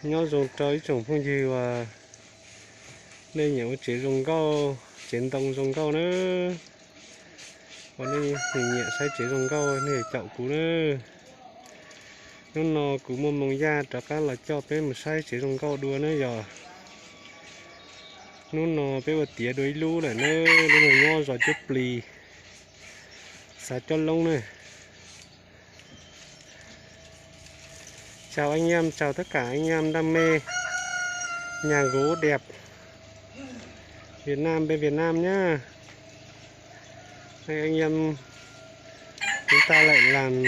nhớ dùng tới trồng phong gì và nên nhiều chỉ dùng câu chiến đồng dùng câu nữa còn đây mình nhẹ sai chỉ dùng câu này chậu cũ nữa nó cũng một mong da cho cá là cho bé một sai chỉ dùng câu đua nữa giờ nó bé một tía đuôi lú này nữa nó nho rồi chút lì xả cho lông này. Chào anh em, chào tất cả anh em đam mê nhà gỗ đẹp Việt Nam bên Việt Nam nhá. Đây anh em chúng ta lại làm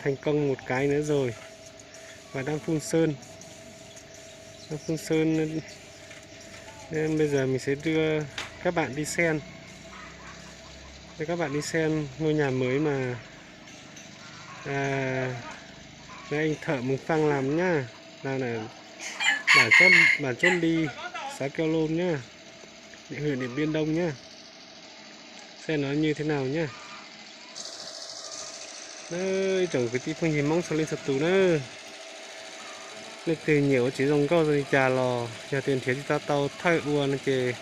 thành công một cái nữa rồi và đang phun sơn. Nên bây giờ mình sẽ đưa các bạn đi xem. Để các bạn đi xem ngôi nhà mới mà anh thợ Mường Phăng làm nhá. Là bản chốt đi xã Keo Lôn nhá, huyện Điện Biên Đông nhá. Xem nó như thế nào nhá. Đấy, trồng cái tí phong gì mong sao lên sập tù nữa. Nên từ nhiều chỉ dùng câu rồi trà lò, nhà tiền thiết ta tàu thay ua nó chê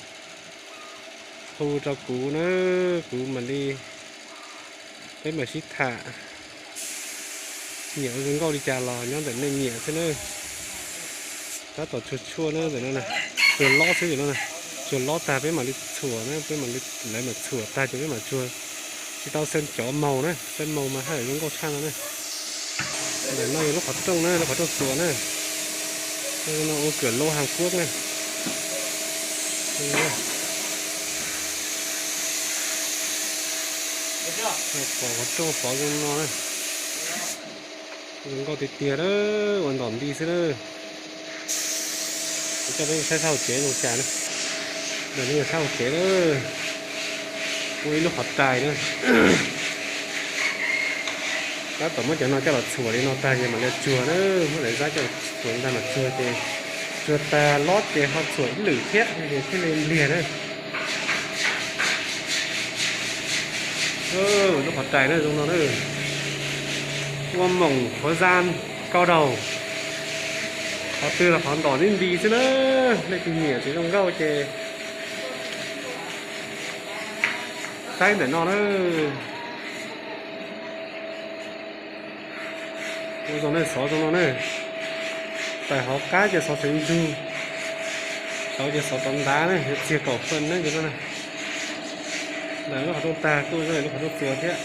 thu cho cú nữa, cú mà đi cái mà xít thả nhiều dùng câu đi trà lò nhóm để nên nhẹ thế nữa. Cá tỏ chua chua nữa rồi nó này, rồi lót thế rồi nó này, rồi lót ta với mà đi chùa nữa, với mà đi lấy mà chùa ta cho với mà chua. Chỉ tao sơn chó màu nữa, sơn màu mà hay dùng câu sang nữa. Để nó nó khó trông nữa, nó khó trông chùa nữa. Nó ô cửa lô Hàn Quốc này. Có trông phó dùng nó này. Dùng câu tịt tìa đó, còn đỏm đi xưa đó. Cho nên sai sao chế dùng chả nữa. Để nên sao chế đó. Ui nó hoạt tài nữa. Đó tổng mất cho nó cho là chùa đi nó ta nhưng mà là chùa nữa mới lại ra cho chùa ta là chùa thì chùa ta lót thì họ chùa lử thiết thì thế nên liền đấy. Nó hoạt tài nữa dùng nó nữa. Qua mỏng có gian cao đầu họ tư là phán đỏ lên đi chứ nữa đây thì nhỉ chứ không gâu chè tay để nó giống này xó trong nó này tại họ cá cho xó sinh du xó cho xó tấm đá này chia cổ phân đấy cho nó này là nó phải trong ta tôi rồi nó phải trong chùa thế này.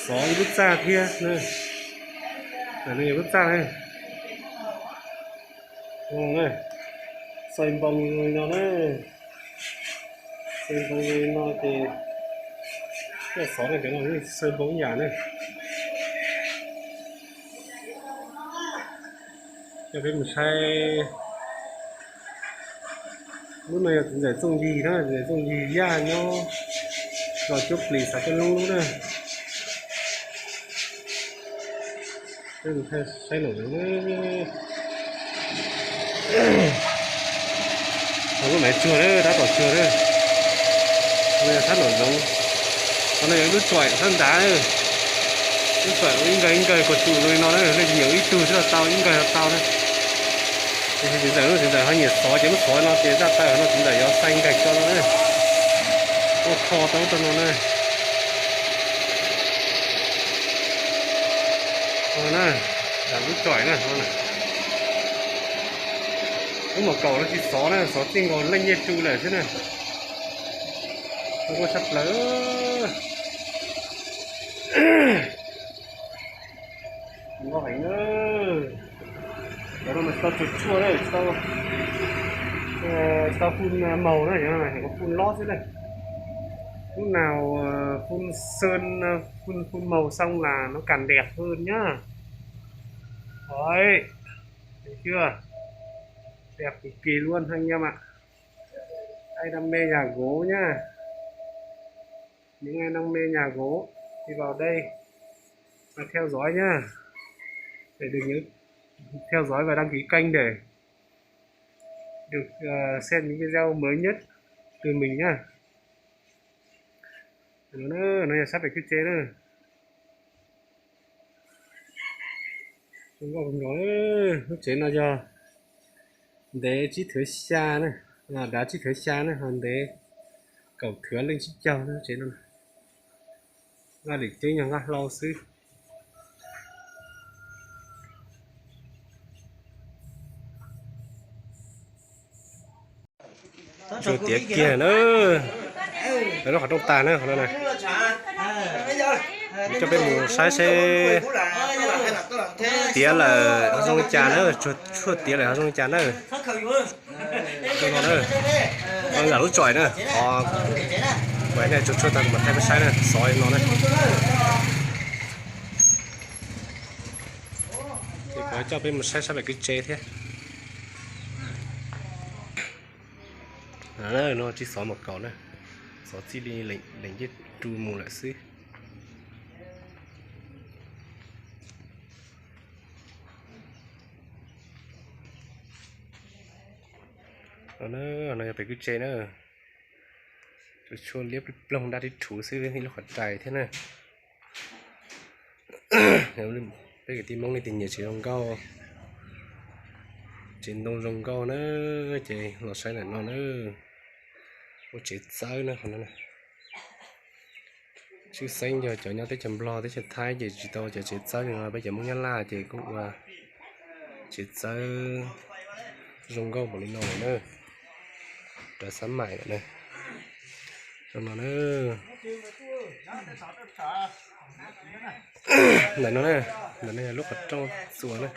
Xó bút ra kia này ở đây bút ra này này xoay bông người nó đấy xoay bông người nó thì cái xó này cái nào như xoay bông nhà này cho cái mình sai lúc này cũng để dùng gì đó để dùng gì ra nhau rồi chút lì xả cho luôn nữa đây mình thay sai nổi nữa lúc này chua đấy đã tỏ chua đấy bây giờ sát nổi giống con này nước chọi thân đá đấy nước chọi in cầy của chủ nuôi nó đấy nhiều ít từ rất là tao in cầy là tao đấy thì bây giờ hơi nhiệt xó chứ mất xó nó tiến ra tay nó cũng đẩy nó xanh gạch cho nó đấy nó kho tao cho nó này rồi này làm nước chọi này thôi này lúc mà cầu nó chỉ xó này xó tinh còn lên nhiệt chu này thế này không có sắp lỡ không có phải nữa đó là mình tao chuột chua đấy tao phun màu này nhá này có phun lót thế này lúc nào phun sơn phun màu xong là nó càng đẹp hơn nhá đấy thấy chưa đẹp cực kỳ luôn anh em ạ. Ai đam mê nhà gỗ nhá, những ai đam mê nhà gỗ thì vào đây và theo dõi nhá, để đừng nhớ theo dõi và đăng ký kênh để được xem những video mới nhất từ mình nhá. Nó sắp phải cái chế nữa. Không có nó chế nó cho để chỉ thử xa nữa, đã chỉ thử xa nữa, còn để cầu thừa lên chỉ cho nó chế nó để chơi nhau ngắt lâu xứ. Rồi tiết kia nữa nó hoạt động tàn nữa nó này cho bên mù sai xe tía là trong trà nữa chuột tía là trong trà nữa cái nó nữa là lúc chọi nữa vậy này chuột tàn mà thay cái sai nữa sỏi nó này thì có cho bên một sai sao lại cái chế thế nó chỉ xóa một cầu nữa xóa chỉ đi lệnh cái tru mù lại xí nó phải cái chế nữa cho chua liếp lông đã đi thủ xí thì nó hoạt tài thế này nếu cái tim mông này tình nhiều chỉ đồng cao trên đông rồng cao nữa chị nó sai này nó nữa một chết sới nữa còn nữa này chứ xanh giờ cho nhau tới chầm lo tới chầm thái gì chỉ tôi chờ chết sới rồi bây giờ muốn nhăn la thì cũng chết sới rồng cao một lần nào nữa đã sắm mày nữa này rồi nó nữa này nó này là lúc ở trong xuống này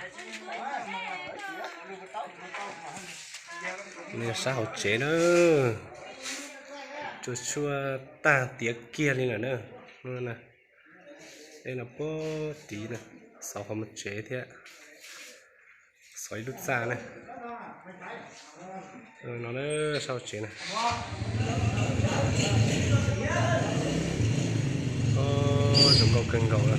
nên sao chế nữa chua ta tía kia lên nữa nè đây là bó tí này sau không một chế thế xoáy đút ra này nó nữa sao chế này dùng cầu cân cầu rồi